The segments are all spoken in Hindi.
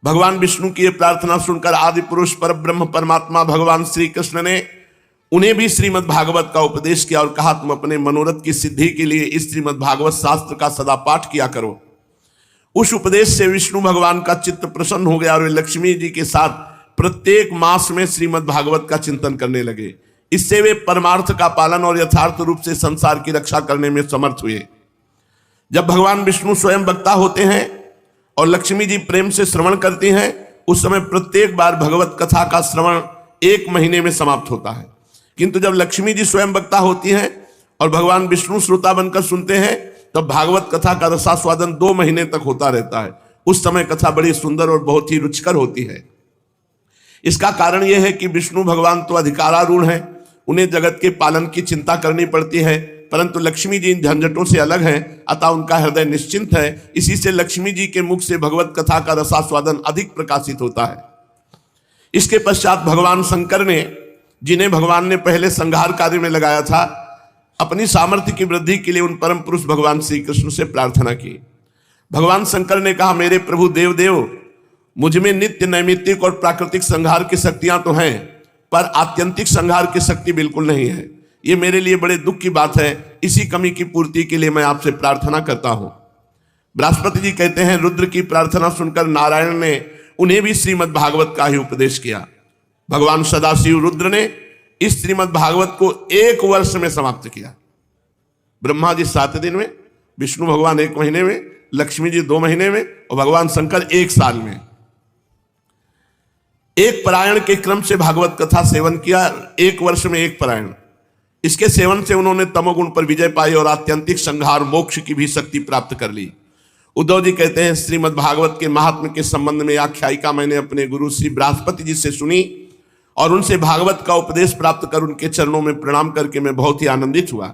भगवान विष्णु की यह प्रार्थना सुनकर आदि पुरुष पर ब्रह्म परमात्मा भगवान श्री कृष्ण ने उन्हें भी श्रीमद् भागवत का उपदेश किया और कहा, तुम अपने मनोरथ की सिद्धि के लिए इस श्रीमद् भागवत शास्त्र का सदा पाठ किया करो। उस उपदेश से विष्णु भगवान का चित्त प्रसन्न हो गया और वे लक्ष्मी जी के साथ प्रत्येक मास में श्रीमद् भागवत का चिंतन करने लगे। इससे वे परमार्थ का पालन और यथार्थ रूप से संसार की रक्षा करने में समर्थ हुए। जब भगवान विष्णु स्वयं वक्ता होते हैं और लक्ष्मी जी प्रेम से श्रवण करती हैं, उस समय प्रत्येक बार भगवत कथा का श्रवण 1 महीने में समाप्त होता है। किंतु जब लक्ष्मी जी स्वयं वक्ता होती हैं और भगवान विष्णु श्रोता बनकर सुनते हैं, तब भागवत कथा का रसास्वादन 2 महीने तक होता रहता है। उस समय कथा बड़ी सुंदर और बहुत ही रुचिकर होती है। इसका कारण यह है कि विष्णु भगवान तो अधिकारारूढ़ हैं, उन्हें जगत के पालन की चिंता करनी पड़ती है, परंतु लक्ष्मी जी इन झंझटों से अलग हैं, अतः उनका हृदय निश्चिंत है। इसी से लक्ष्मी जी के मुख से भगवत कथा का रसास्वादन अधिक प्रकाशित होता है। इसके पश्चात भगवान शंकर ने, जिन्हें भगवान ने पहले संहार कार्य में लगाया था, अपनी सामर्थ्य की वृद्धि के लिए उन परम पुरुष भगवान श्री कृष्ण से प्रार्थना की। भगवान शंकर ने कहा, मेरे प्रभु देवदेव, मुझ में नित्य नैमित्तिक और प्राकृतिक संहार की शक्तियां तो हैं, पर आत्यंतिक संहार की शक्ति बिल्कुल नहीं है। ये मेरे लिए बड़े दुख की बात है। इसी कमी की पूर्ति के लिए मैं आपसे प्रार्थना करता हूं। बृहस्पति जी कहते हैं, रुद्र की प्रार्थना सुनकर नारायण ने उन्हें भी श्रीमद् भागवत का ही उपदेश किया। भगवान सदाशिव रुद्र ने इस श्रीमद् भागवत को 1 वर्ष में समाप्त किया। ब्रह्मा जी 7 दिन में, विष्णु भगवान 1 महीने में, लक्ष्मी जी 2 महीने में और भगवान शंकर 1 साल में। 1 पारायण के क्रम से भागवत कथा सेवन किया, 1 वर्ष में 1 पारायण। इसके सेवन से उन्होंने तमोगुण पर विजय पाई और आत्यंतिक संहार मोक्ष की भी शक्ति प्राप्त कर ली। उद्धव जी कहते हैं, श्रीमद् भागवत के महात्म्य के संबंध में आख्यायिका मैंने अपने गुरु श्री बृहस्पति जी से सुनी और उनसे भागवत का उपदेश प्राप्त कर उनके चरणों में प्रणाम करके मैं बहुत ही आनंदित हुआ।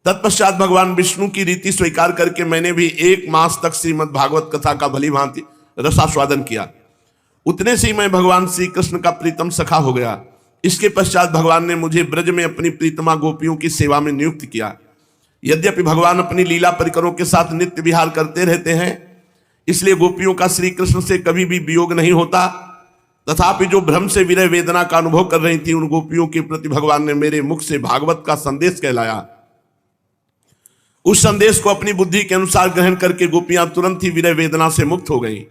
तत्पश्चात भगवान विष्णु की रीति स्वीकार करके मैंने भी 1 मास तक श्रीमद् भागवत कथा का भली भांति रसास्वादन किया। उतने से ही मैं भगवान श्री कृष्ण का प्रीतम सखा हो गया। इसके पश्चात भगवान ने मुझे ब्रज में अपनी प्रीतमा गोपियों की सेवा में नियुक्त किया। यद्यपि भगवान अपनी लीला परिकरों के साथ नित्य विहार करते रहते हैं, इसलिए गोपियों का श्री कृष्ण से कभी भी वियोग नहीं होता, तथापि जो भ्रम से विरह वेदना का अनुभव कर रही थी, उन गोपियों के प्रति भगवान ने मेरे मुख से भागवत का संदेश कहलाया। उस संदेश को अपनी बुद्धि के अनुसार ग्रहण करके गोपियां तुरंत ही विरह वेदना से मुक्त हो गई।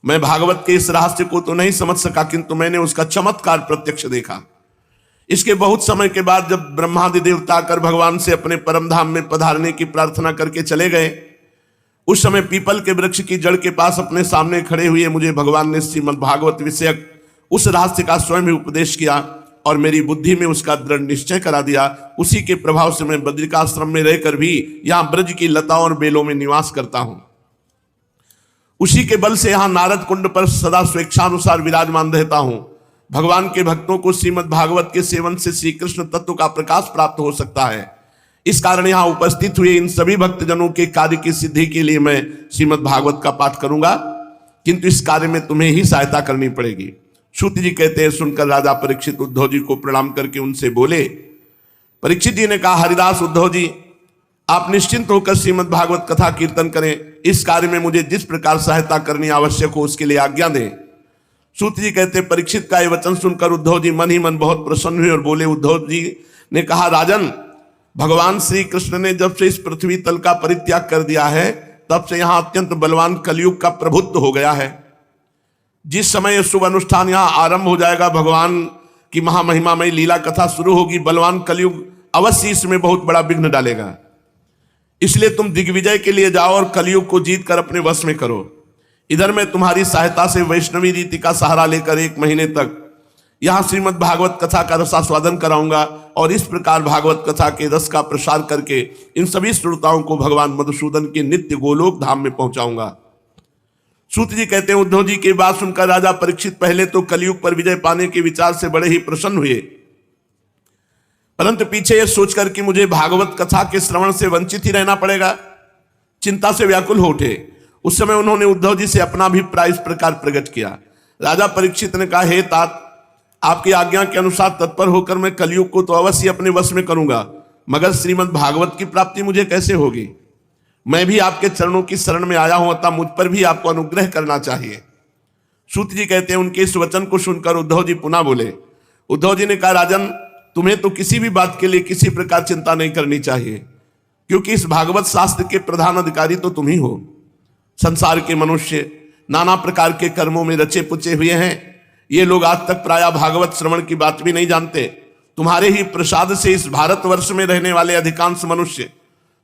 मैं भागवत के इस रहस्य को तो नहीं समझ सका, किंतु मैंने उसका चमत्कार प्रत्यक्ष देखा। इसके बहुत समय के बाद जब ब्रह्मादि देवता आकर भगवान से अपने परम धाम में पधारने की प्रार्थना करके चले गए, उस समय पीपल के वृक्ष की जड़ के पास अपने सामने खड़े हुए मुझे भगवान ने श्रीमद् भागवत विषयक उस रहस्य का स्वयं ही उपदेश किया और मेरी बुद्धि में उसका दृढ़ निश्चय करा दिया। उसी के प्रभाव से मैं बद्रिकाश्रम में रहकर भी यहाँ ब्रज की लताओं और बेलों में निवास करता हूँ। उसी के बल से यहाँ नारद कुंड पर सदा स्वेच्छानुसार विराजमान रहता हूँ। भगवान के भक्तों को श्रीमद् भागवत के सेवन से श्री कृष्ण तत्व का प्रकाश प्राप्त हो सकता है। इस कारण यहाँ उपस्थित हुए इन सभी भक्तजनों के कार्य की सिद्धि के लिए मैं श्रीमद् भागवत का पाठ करूंगा, किंतु इस कार्य में तुम्हें ही सहायता करनी पड़ेगी। सूत जी कहते हैं, सुनकर राजा परीक्षित उद्धव जी को प्रणाम करके उनसे बोले। परीक्षित जी ने कहा, हरिदास उद्धव जी, आप निश्चिंत होकर श्रीमद् भागवत कथा कीर्तन करें। इस कार्य में मुझे जिस प्रकार सहायता करनी आवश्यक हो उसके लिए आज्ञा दें। सूत जी कहते, परीक्षित का यह वचन सुनकर उद्धव जी मन ही मन बहुत प्रसन्न हुए और बोले। उद्धव जी ने कहा, राजन, भगवान श्री कृष्ण ने जब से इस पृथ्वी तल का परित्याग कर दिया है, तब से यहाँ अत्यंत बलवान कलयुग का प्रभुत्व हो गया है। जिस समय यह शुभ अनुष्ठान यहाँ आरंभ हो जाएगा, भगवान की महामहिमामयी लीला कथा शुरू होगी, बलवान कलयुग अवश्य इसमें बहुत बड़ा विघ्न डालेगा। इसलिए तुम दिग्विजय के लिए जाओ और कलयुग को जीत कर अपने वश में करो। इधर मैं तुम्हारी सहायता से वैष्णवी रीति का सहारा लेकर 1 महीने तक यहाँ श्रीमद् भागवत कथा का रसास्वादन कराऊंगा और इस प्रकार भागवत कथा के रस का प्रसार करके इन सभी श्रोताओं को भगवान मधुसूदन के नित्य गोलोक धाम में पहुंचाऊंगा। सूत जी कहते हैं, उद्धव जी की बात सुनकर राजा परीक्षित पहले तो कलयुग पर विजय पाने के विचार से बड़े ही प्रसन्न हुए, परंतु पीछे यह सोचकर कि मुझे भागवत कथा के श्रवण से वंचित ही रहना पड़ेगा, चिंता से व्याकुल हो उठे। उस समय उन्होंने उद्धव जी से अपना अभिप्राय इस प्रकार प्रकट किया। राजा परीक्षित ने कहा, हे तात, आपकी आज्ञा के अनुसार तत्पर होकर मैं कलयुग को तो अवश्य अपने वश में करूंगा, मगर श्रीमद् भागवत की प्राप्ति मुझे कैसे होगी? मैं भी आपके चरणों की शरण में आया हूं, अतः मुझ पर भी आपको अनुग्रह करना चाहिए। सूत जी कहते हैं उनके इस वचन को सुनकर उद्धव जी पुनः बोले। उद्धव जी ने कहा, राजन तुम्हें तो किसी भी बात के लिए किसी प्रकार चिंता नहीं करनी चाहिए, क्योंकि इस भागवत शास्त्र के प्रधान अधिकारी तो तुम ही हो। संसार के मनुष्य नाना प्रकार के कर्मों में रचे पुचे हुए हैं। ये लोग आज तक प्रायः भागवत श्रवण की बात भी नहीं जानते। तुम्हारे ही प्रसाद से इस भारतवर्ष में रहने वाले अधिकांश मनुष्य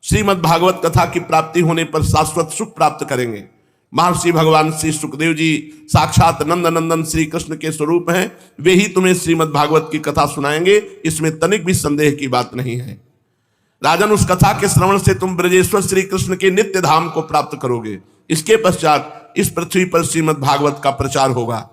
श्रीमद् भागवत कथा की प्राप्ति होने पर शाश्वत सुख प्राप्त करेंगे। महर्षि भगवान श्री सुखदेव जी साक्षात नंद नंदन श्री कृष्ण के स्वरूप हैं। वे ही तुम्हें श्रीमद् भागवत की कथा सुनाएंगे, इसमें तनिक भी संदेह की बात नहीं है। राजन, उस कथा के श्रवण से तुम ब्रजेश्वर श्री कृष्ण के नित्य धाम को प्राप्त करोगे। इसके पश्चात इस पृथ्वी पर श्रीमद् भागवत का प्रचार होगा।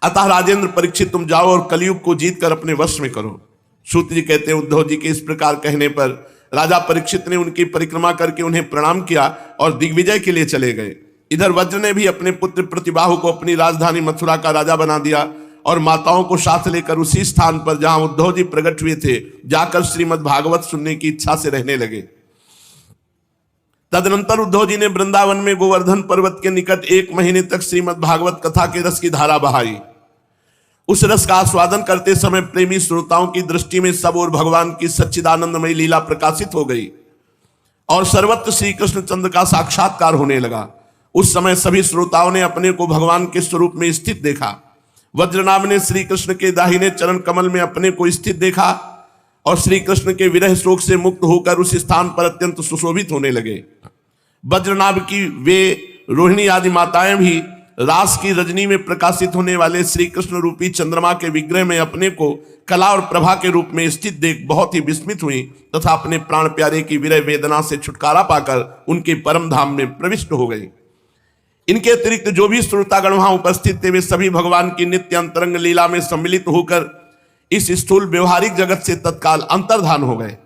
अतः राजेंद्र परीक्षित, तुम जाओ और कलयुग को जीतकर अपने वश में करो। सूत जी कहते हैं उद्धव जी के इस प्रकार कहने पर राजा परीक्षित ने उनकी परिक्रमा करके उन्हें प्रणाम किया और दिग्विजय के लिए चले गए। इधर वज्र ने भी अपने पुत्र प्रतिबाहु को अपनी राजधानी मथुरा का राजा बना दिया और माताओं को साथ लेकर उसी स्थान पर जहां उद्धव जी प्रकट हुए थे जाकर श्रीमद् भागवत सुनने की इच्छा से रहने लगे। तदनंतर उद्धव जी ने वृंदावन में गोवर्धन पर्वत के निकट 1 महीने तक श्रीमद् भागवत कथा के रस की धारा बहाई। उस रस का आस्वादन करते समय प्रेमी श्रोताओं की दृष्टि में सब और भगवान की सच्चिदानंदमयी लीला प्रकाशित हो गई और सर्वत्र श्री कृष्णचंद्र का साक्षात्कार होने लगा। उस समय सभी श्रोताओं ने अपने को भगवान के स्वरूप में स्थित देखा। वज्रनाभ ने श्री कृष्ण के दाहिने चरण कमल में अपने को स्थित देखा और श्री कृष्ण के विरह शोक से मुक्त होकर उस स्थान पर अत्यंत सुशोभित होने लगे। वज्रनाभ की वे रोहिणी आदि माताएं भी रास की रजनी में प्रकाशित होने वाले श्री कृष्ण रूपी चंद्रमा के विग्रह में अपने को कला और प्रभा के रूप में स्थित देख बहुत ही विस्मित हुई तथा अपने प्राण प्यारे की विरह वेदना से छुटकारा पाकर उनके परम धाम में प्रविष्ट हो गई। इनके अतिरिक्त जो भी श्रोतागण वहां उपस्थित थे वे सभी भगवान की नित्य अंतरंग लीला में सम्मिलित होकर इस स्थूल व्यवहारिक जगत से तत्काल अंतर्धान हो गए।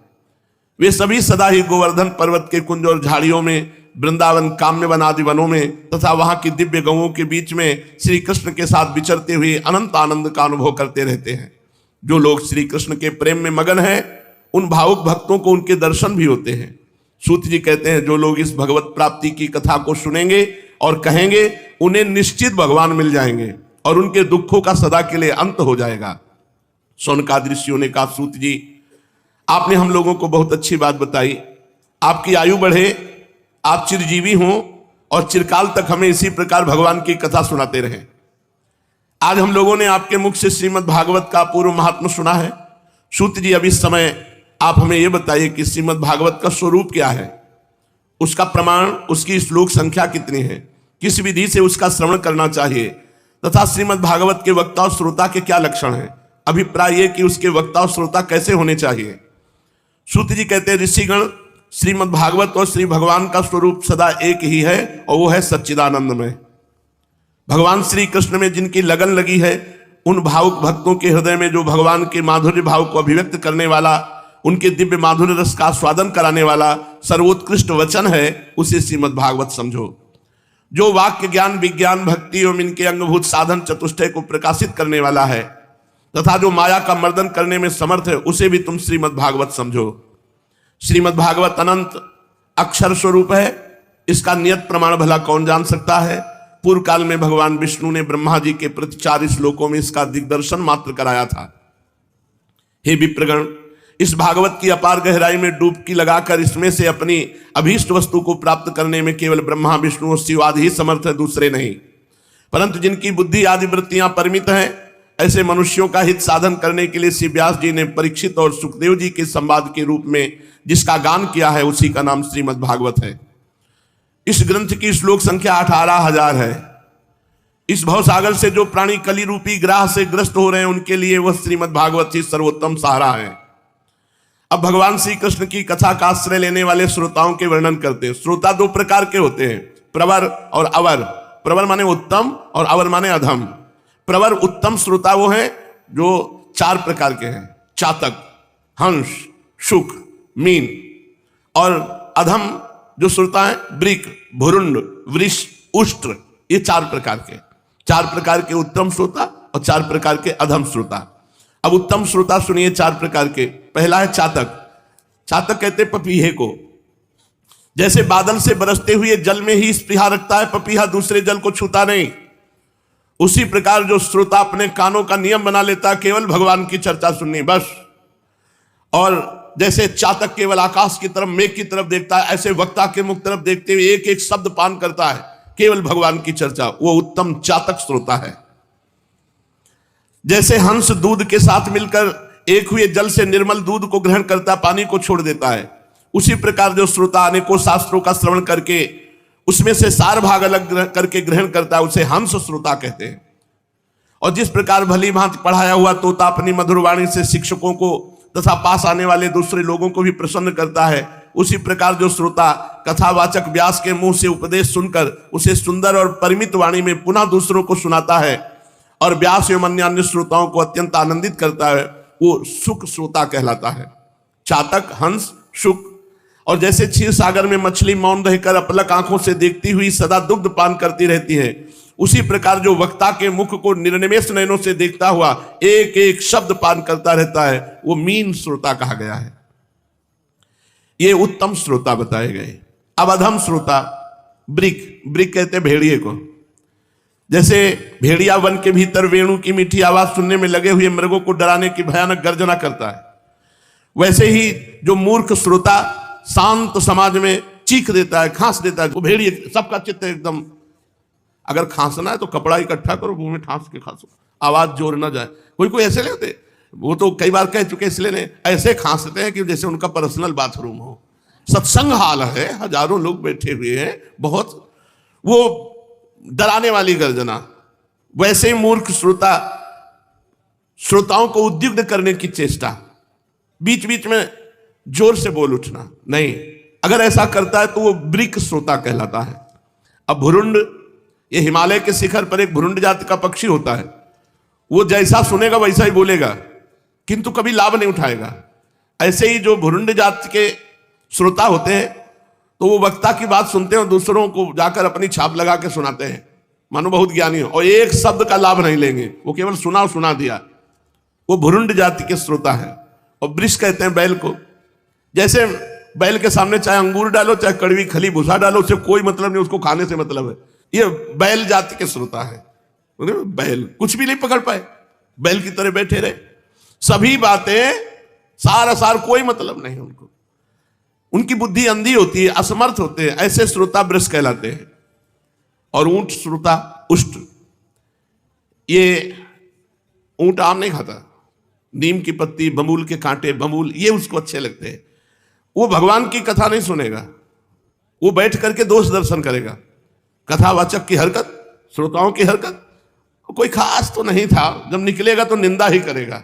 वे सभी सदा ही गोवर्धन पर्वत के कुंज और झाड़ियों में, वृंदावन काम्यवन आदि वनों में तथा वहां की दिव्य गौओं के बीच में श्री कृष्ण के साथ विचरते हुए अनंत आनंद का अनुभव करते रहते हैं। जो लोग श्री कृष्ण के प्रेम में मगन हैं उन भावुक भक्तों को उनके दर्शन भी होते हैं। सूत जी कहते हैं जो लोग इस भगवत प्राप्ति की कथा को सुनेंगे और कहेंगे उन्हें निश्चित भगवान मिल जाएंगे और उनके दुखों का सदा के लिए अंत हो जाएगा। शौनकादि ऋषियों ने कहा, सूत जी आपने हम लोगों को बहुत अच्छी बात बताई। आपकी आयु बढ़े, आप चिरजीवी हों और चिरकाल तक हमें इसी प्रकार भगवान की कथा सुनाते रहें। आज हम लोगों ने आपके मुख से श्रीमद् भागवत का पूर्व महात्मा सुना है। सूत जी अब इस समय आप हमें यह बताइए कि श्रीमद् भागवत का स्वरूप क्या है, उसका प्रमाण, उसकी श्लोक संख्या कितनी है, किस विधि से उसका श्रवण करना चाहिए तथा श्रीमद् भागवत के वक्ता और श्रोता के क्या लक्षण हैं, अभिप्राय कि उसके वक्ता और श्रोता कैसे होने चाहिए। सूत जी कहते हैं ऋषिगण श्रीमद् भागवत और श्री भगवान का स्वरूप सदा एक ही है और वो है सच्चिदानंदमय। भगवान श्री कृष्ण में जिनकी लगन लगी है उन भावुक भक्तों के हृदय में जो भगवान के माधुर्य भाव को अभिव्यक्त करने वाला, उनके दिव्य माधुर्य रस का आस्वादन कराने वाला सर्वोत्कृष्ट वचन है, उसे श्रीमद् भागवत समझो। जो वाक्य ज्ञान विज्ञान भक्ति एवं इनके अंगभूत साधन चतुष्टय को प्रकाशित करने वाला है तथा जो माया का मर्दन करने में समर्थ है, उसे भी तुम श्रीमद् भागवत समझो। श्रीमद् भागवत अनंत अक्षर स्वरूप है, इसका नियत प्रमाण भला कौन जान सकता है। पूर्व काल में भगवान विष्णु ने ब्रह्मा जी के प्रति 4 श्लोकों में इसका दिग्दर्शन मात्र कराया था। हे विप्रगण, इस भागवत की अपार गहराई में डुबकी लगाकर इसमें से अपनी अभीष्ट वस्तु को प्राप्त करने में केवल ब्रह्मा विष्णु और शिव आदि ही समर्थ है, दूसरे नहीं। परंतु जिनकी बुद्धि आदि वृत्तियां परिमित हैं, ऐसे मनुष्यों का हित साधन करने के लिए श्री व्यास जी ने परीक्षित और सुखदेव जी के संवाद के रूप में जिसका गान किया है उसी का नाम श्रीमद् भागवत है। इस ग्रंथ की श्लोक संख्या 18,000 है। इस भवसागर से जो प्राणी कली रूपी ग्राह से ग्रस्त हो रहे हैं उनके लिए वह श्रीमद् भागवत ही सर्वोत्तम सहारा है। अब भगवान श्री कृष्ण की कथा का आश्रय लेने वाले श्रोताओं के वर्णन करते हैं। श्रोता 2 प्रकार के होते हैं, प्रवर और अवर। प्रवर माने उत्तम और अवर माने अधम। प्रवर उत्तम श्रोता वो है जो 4 प्रकार के हैं, चातक, हंस, शुक, मीन। और अधम जो श्रोता है वृक, भुरुंड, वृष, उष्ट्र, ये 4 प्रकार के उत्तम श्रोता और 4 प्रकार के अधम श्रोता। अब उत्तम श्रोता सुनिए 4 प्रकार के। पहला है चातक। चातक कहते पपीहे को। जैसे बादल से बरसते हुए जल में ही स्पृहा रखता है पपीहा, दूसरे जल को छूता नहीं। उसी प्रकार जो श्रोता अपने कानों का नियम बना लेता केवल भगवान की चर्चा सुननी बस, और जैसे चातक केवल आकाश की तरफ मेघ की तरफ देखता है, ऐसे वक्ता के मुख तरफ देखते हुए एक एक शब्द पान करता है केवल भगवान की चर्चा, वो उत्तम चातक श्रोता है। जैसे हंस दूध के साथ मिलकर एक हुए जल से निर्मल दूध को ग्रहण करता, पानी को छोड़ देता है, उसी प्रकार जो श्रोता अनेकों शास्त्रों का श्रवण करके उसमें से सार भाग अलग करके ग्रहण करता है, उसे हंस श्रोता कहते हैं। और जिस प्रकार भली भांति पढ़ाया हुआ तोता अपनी मधुर वाणी से शिक्षकों को तथा पास आने वाले दूसरे लोगों को भी प्रसन्न करता है, उसी प्रकार जो श्रोता कथावाचक व्यास के मुंह से उपदेश सुनकर उसे सुंदर और परिमित वाणी में पुनः दूसरों को सुनाता है और व्यास एवं अन्य श्रोताओं को अत्यंत आनंदित करता है, वो सुख श्रोता कहलाता है। चातक, हंस, शुक। और जैसे क्षीर सागर में मछली मौन रहकर अपलक आंखों से देखती हुई सदा दुग्ध पान करती रहती है, उसी प्रकार जो वक्ता के मुख को निर्निमेष नयनों से देखता हुआ एक एक शब्द पान करता रहता है, वो मीन श्रोता कहा गया है। ये उत्तम श्रोता बताए गए। अब अधम श्रोता, ब्रिक कहते हैं भेड़िए को। जैसे भेड़िया वन के भीतर वेणु की मीठी आवाज सुनने में लगे हुए मृगों को डराने की भयानक गर्जना करता है, वैसे ही जो मूर्ख श्रोता शांत समाज में चीख देता है, खांस देता है, वो भेड़िए, सबका चित्त एकदम, अगर खांसना है तो कपड़ा इकट्ठा करो, मुंह में ठांस के खांसो, आवाज जोर ना जाए। कोई ऐसे लेते, वो तो कई बार कह चुके, इसलिए नहीं, ऐसे खांसते हैं कि जैसे उनका पर्सनल बाथरूम हो। सत्संग हाल है, हजारों लोग बैठे हुए हैं, बहुत वो डराने वाली गर्जना। वैसे ही मूर्ख श्रोता श्रोताओं को उद्युक्त करने की चेष्टा, बीच बीच में जोर से बोल उठना नहीं, अगर ऐसा करता है तो वो ब्रिक श्रोता कहलाता है। अब भुरुंड, ये हिमालय के शिखर पर एक भुरुंड जाति का पक्षी होता है, वो जैसा सुनेगा वैसा ही बोलेगा, किंतु कभी लाभ नहीं उठाएगा। ऐसे ही जो भुरुंड जाति के श्रोता होते हैं तो वो वक्ता की बात सुनते हैं और दूसरों को जाकर अपनी छाप लगा के सुनाते हैं, मानो बहुत ज्ञानी हो, और एक शब्द का लाभ नहीं लेंगे, वो केवल सुना दिया, वो भुरुंड जाति के श्रोता है। और वृष कहते हैं बैल को। जैसे बैल के सामने चाहे अंगूर डालो चाहे कड़वी खली भूसा डालो, उसे कोई मतलब नहीं, उसको खाने से मतलब है। ये बैल जाति के श्रोता है। बैल कुछ भी नहीं पकड़ पाए, बैल की तरह बैठे रहे, सभी बातें सार कोई मतलब नहीं उनको, उनकी बुद्धि अंधी होती है, असमर्थ होते हैं, ऐसे श्रोता वृष कहलाते हैं। और ऊंट श्रोता, उष्ट, ये ऊंट आम नहीं खाता, नीम की पत्ती, बबूल के कांटे, बबूल, ये उसको अच्छे लगते हैं। वो भगवान की कथा नहीं सुनेगा, वो बैठ करके दोष दर्शन करेगा। कथावाचक की हरकत, श्रोताओं की हरकत कोई खास तो नहीं था, जब निकलेगा तो निंदा ही करेगा।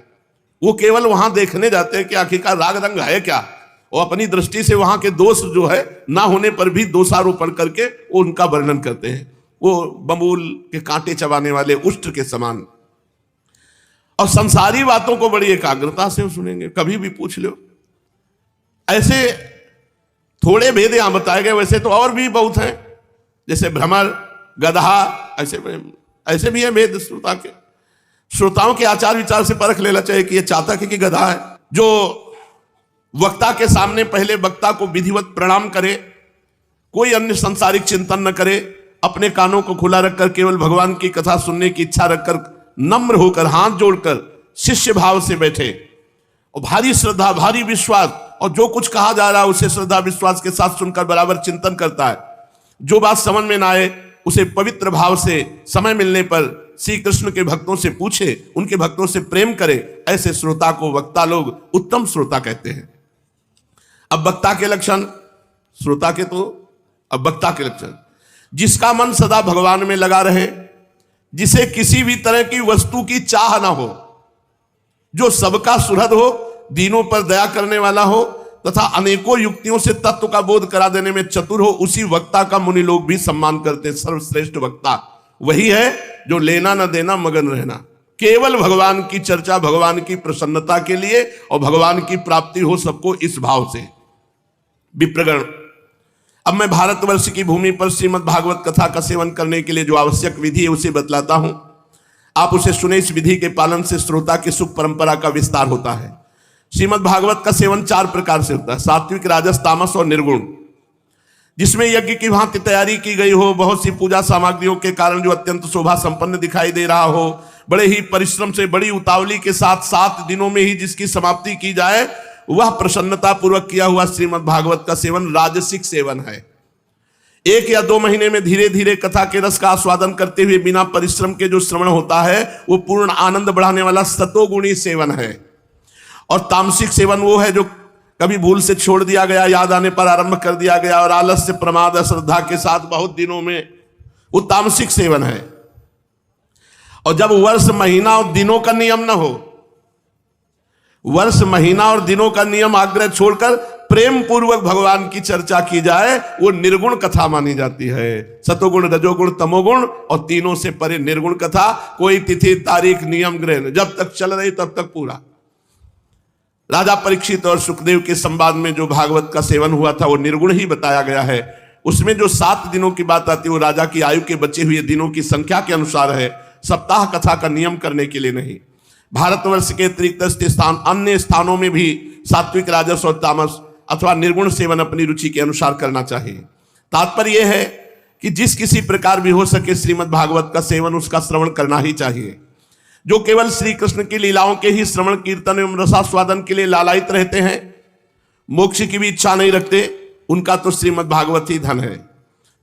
वो केवल वहां देखने जाते हैं कि आखिरकार राग रंग है क्या, वो अपनी दृष्टि से वहां के दोष जो है ना होने पर भी दोषारोपण करके वो उनका वर्णन करते हैं। वो बबूल के कांटे चबाने वाले उष्ट के समान। और संसारी बातों को बड़ी एकाग्रता से सुनेंगे, कभी भी पूछ लो। ऐसे थोड़े भेद यहां बताए गए, वैसे तो और भी बहुत हैं, जैसे भ्रमर, गधा, ऐसे भी है भेद श्रोता के। श्रोताओं के आचार विचार से परख लेना चाहिए कि ये चातक है कि गधा है। जो वक्ता के सामने पहले वक्ता को विधिवत प्रणाम करे, कोई अन्य सांसारिक चिंतन न करे, अपने कानों को खुला रखकर केवल भगवान की कथा सुनने की इच्छा रखकर नम्र होकर हाथ जोड़कर शिष्य भाव से बैठे और भारी श्रद्धा, भारी विश्वास, और जो कुछ कहा जा रहा है उसे श्रद्धा विश्वास के साथ सुनकर बराबर चिंतन करता है। जो बात समझ में ना आए उसे पवित्र भाव से समय मिलने पर श्री कृष्ण के भक्तों से पूछे, उनके भक्तों से प्रेम करे, ऐसे श्रोता को वक्ता लोग उत्तम श्रोता कहते हैं। अब वक्ता के लक्षण, श्रोता के तो अब वक्ता के लक्षण, जिसका मन सदा भगवान में लगा रहे, जिसे किसी भी तरह की वस्तु की चाह ना हो, जो सबका सुहृद हो, दीनों पर दया करने वाला हो तथा अनेकों युक्तियों से तत्व का बोध करा देने में चतुर हो, उसी वक्ता का मुनि लोग भी सम्मान करते हैं। सर्वश्रेष्ठ वक्ता वही है जो लेना न देना मगन रहना, केवल भगवान की चर्चा, भगवान की प्रसन्नता के लिए और भगवान की प्राप्ति हो सबको, इस भाव से। विप्रगण, अब मैं भारतवर्ष की भूमि पर श्रीमद् भागवत कथा का सेवन करने के लिए जो आवश्यक विधि है उसे बतलाता हूं, आप उसे सुने। इस विधि के पालन से श्रोता की सुख परंपरा का विस्तार होता है। श्रीमद् भागवत का सेवन 4 प्रकार से होता है, सात्विक, राजस, तामस और निर्गुण। जिसमें यज्ञ की भांति तैयारी की गई हो, बहुत सी पूजा सामग्रियों के कारण जो अत्यंत शोभा संपन्न दिखाई दे रहा हो, बड़े ही परिश्रम से बड़ी उतावली के साथ 7 दिनों में ही जिसकी समाप्ति की जाए, वह प्रसन्नता पूर्वक किया हुआ श्रीमद् भागवत का सेवन राजसिक सेवन है। 1 या 2 महीने में धीरे धीरे कथा के रस का आस्वादन करते हुए बिना परिश्रम के जो श्रवण होता है, वो पूर्ण आनंद बढ़ाने वाला सतोगुणी सेवन है। और तामसिक सेवन वो है जो कभी भूल से छोड़ दिया गया, याद आने पर आरंभ कर दिया गया और आलस्य प्रमाद अश्रद्धा के साथ बहुत दिनों में, वो तामसिक सेवन है। और जब वर्ष महीना और दिनों का नियम न हो, वर्ष महीना और दिनों का नियम आग्रह छोड़कर प्रेम पूर्वक भगवान की चर्चा की जाए, वो निर्गुण कथा मानी जाती है। सतोगुण, रजोगुण, तमोगुण और तीनों से परे निर्गुण कथा। कोई तिथि तारीख नियम ग्रहण, जब तक चल रही तब तक पूरा। राजा परीक्षित और सुखदेव के संवाद में जो भागवत का सेवन हुआ था, वो निर्गुण ही बताया गया है। उसमें जो 7 दिनों की बात आती है, वो राजा की आयु के बचे हुए दिनों की संख्या के अनुसार है, सप्ताह कथा का नियम करने के लिए नहीं। भारतवर्ष के अतिरिक्त अन्य स्थानों में भी सात्विक, राजस और तामस अथवा निर्गुण सेवन अपनी रुचि के अनुसार करना चाहिए। तात्पर्य यह है कि जिस किसी प्रकार भी हो सके श्रीमद् भागवत का सेवन, उसका श्रवण करना ही चाहिए। जो केवल श्री कृष्ण की लीलाओं के ही श्रवण, कीर्तन एवं रसास्वादन के लिए लालायित रहते हैं, मोक्ष की भी इच्छा नहीं रखते, उनका तो श्रीमद् भागवत ही धन है।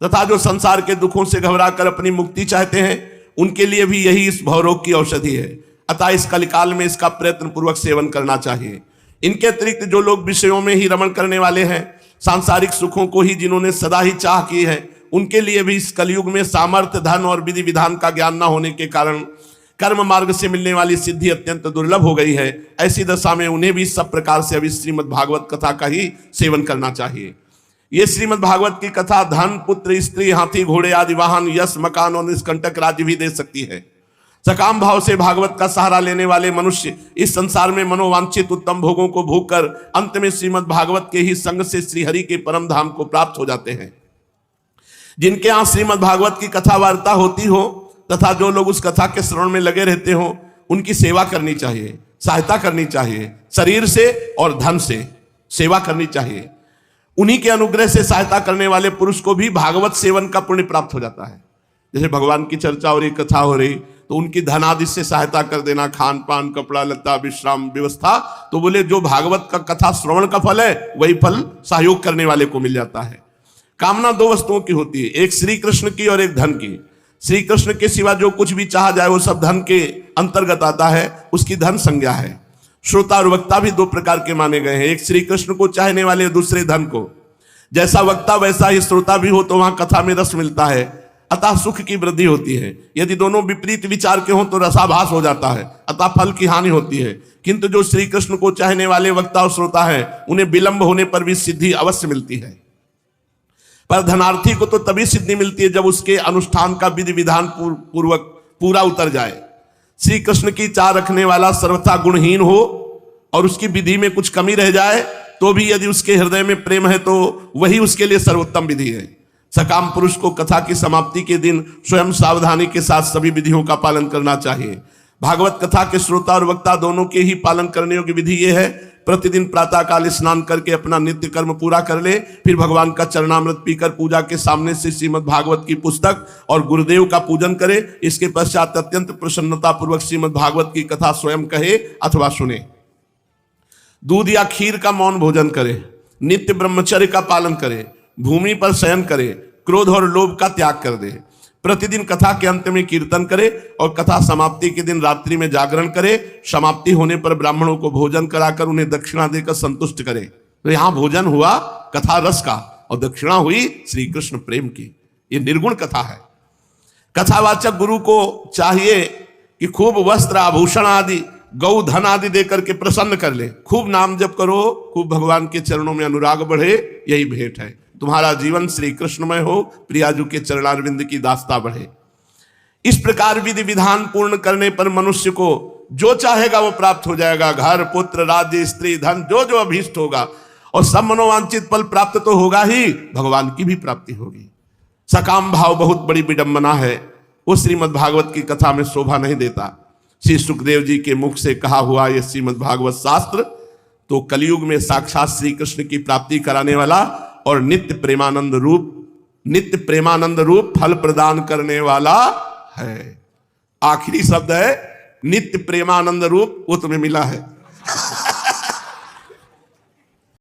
तथा जो संसार के दुखों से घबराकर अपनी मुक्ति चाहते हैं, उनके लिए भी यही इस भवरोग की औषधि है। अतः इस कलिकाल में इसका प्रयत्न पूर्वक सेवन करना चाहिए। इनके अतिरिक्त जो लोग विषयों में ही रमण करने वाले हैं, सांसारिक सुखों को ही जिन्होंने सदा ही चाह की है, उनके लिए भी इस कलयुग में सामर्थ्य, धन और विधि विधान का ज्ञान न होने के कारण कर्म मार्ग से मिलने वाली सिद्धि अत्यंत दुर्लभ हो गई है। ऐसी दशा में उन्हें भी सब प्रकार से अभी श्रीमद् भागवत कथा का ही सेवन करना चाहिए। ये श्रीमद् भागवत की कथा धन, पुत्र, स्त्री, हाथी, घोड़े आदि वाहन, यश, मकान और निष्कंटक राज्य भी दे सकती है। सकाम भाव से भागवत का सहारा लेने वाले मनुष्य इस संसार में मनोवांछित उत्तम भोगों को भोग कर अंत में श्रीमद् भागवत के ही संग से श्रीहरि के परम धाम को प्राप्त हो जाते हैं। जिनके यहाँ श्रीमद् भागवत की कथा वार्ता होती हो तथा जो लोग उस कथा के श्रवण में लगे रहते हो, उनकी सेवा करनी चाहिए, सहायता करनी चाहिए, शरीर से और धन से सेवा करनी चाहिए। उन्हीं के अनुग्रह से सहायता करने वाले पुरुष को भी भागवत सेवन का पुण्य प्राप्त हो जाता है। जैसे भगवान की चर्चा हो रही, कथा हो रही, तो उनकी धन आदि से सहायता कर देना, खान पान, कपड़ा लत्ता, विश्राम व्यवस्था, तो बोले जो भागवत का कथा श्रवण का फल है, वही फल सहयोग करने वाले को मिल जाता है। कामना 2 वस्तुओं की होती है, एक श्री कृष्ण की और एक धन की। श्री कृष्ण के सिवा जो कुछ भी चाहा जाए वो सब धन के अंतर्गत आता है, उसकी धन संज्ञा है। श्रोता और वक्ता भी 2 प्रकार के माने गए हैं, एक श्री कृष्ण को चाहने वाले, दूसरे धन को। जैसा वक्ता वैसा ही श्रोता भी हो तो वहां कथा में रस मिलता है, अतः सुख की वृद्धि होती है। यदि दोनों विपरीत विचार के हों तो रसाभास हो जाता है, अतः फल की हानि होती है। किंतु जो श्री कृष्ण को चाहने वाले वक्ता और श्रोता है, उन्हें विलंब होने पर भी सिद्धि अवश्य मिलती है। पर धनार्थी को तो तभी सिद्धि मिलती है जब उसके अनुष्ठान का विधि विधान पूर्वक पूरा उतर जाए। श्री कृष्ण की चाह रखने वाला सर्वथा गुणहीन हो और उसकी विधि में कुछ कमी रह जाए, तो भी यदि उसके हृदय में प्रेम है तो वही उसके लिए सर्वोत्तम विधि है। सकाम पुरुष को कथा की समाप्ति के दिन स्वयं सावधानी के साथ सभी विधियों का पालन करना चाहिए। भागवत कथा के श्रोता और वक्ता दोनों के ही पालन करने योग्य विधि यह है, प्रतिदिन प्रातःकाल स्नान करके अपना नित्य कर्म पूरा कर ले, फिर भगवान का चरणामृत पीकर पूजा के सामने से श्रीमद् भागवत की पुस्तक और गुरुदेव का पूजन करे। इसके पश्चात अत्यंत प्रसन्नता पूर्वक श्रीमद् भागवत की कथा स्वयं कहे अथवा सुने। दूध या खीर का मौन भोजन करे, नित्य ब्रह्मचर्य का पालन करे, भूमि पर शयन करे, क्रोध और लोभ का त्याग कर दे। प्रतिदिन कथा के अंत में कीर्तन करे और कथा समाप्ति के दिन रात्रि में जागरण करे। समाप्ति होने पर ब्राह्मणों को भोजन कराकर उन्हें दक्षिणा देकर संतुष्ट करे। तो यहां भोजन हुआ कथा रस का और दक्षिणा हुई श्री कृष्ण प्रेम की। ये निर्गुण कथा है। कथावाचक गुरु को चाहिए कि खूब वस्त्र, आभूषण आदि, गौ धन आदि देकर के प्रसन्न कर ले। खूब नाम जप करो, खूब भगवान के चरणों में अनुराग बढ़े, यही भेंट है। तुम्हारा जीवन श्री कृष्णमय हो, प्रियाजू के चरणारविंद की दास्ता बढ़े। इस प्रकार विधि विधान पूर्ण करने पर मनुष्य को जो चाहेगा वो प्राप्त हो जाएगा। घर, पुत्र, राज्य, स्त्री, धन, जो जो अभीष्ट होगा, और सब मनोवांछित फल प्राप्त तो होगा ही, भगवान की भी प्राप्ति होगी। सकाम भाव बहुत बड़ी विडंबना है, वो श्रीमद् भागवत की कथा में शोभा नहीं देता। श्री सुखदेव जी के मुख से कहा हुआ यह श्रीमद् भागवत शास्त्र तो कलयुग में साक्षात श्री कृष्ण की प्राप्ति कराने वाला और नित्य प्रेमानंद रूप फल प्रदान करने वाला है। आखिरी शब्द है नित्य प्रेमानंद रूप, वो तुम्हें मिला है।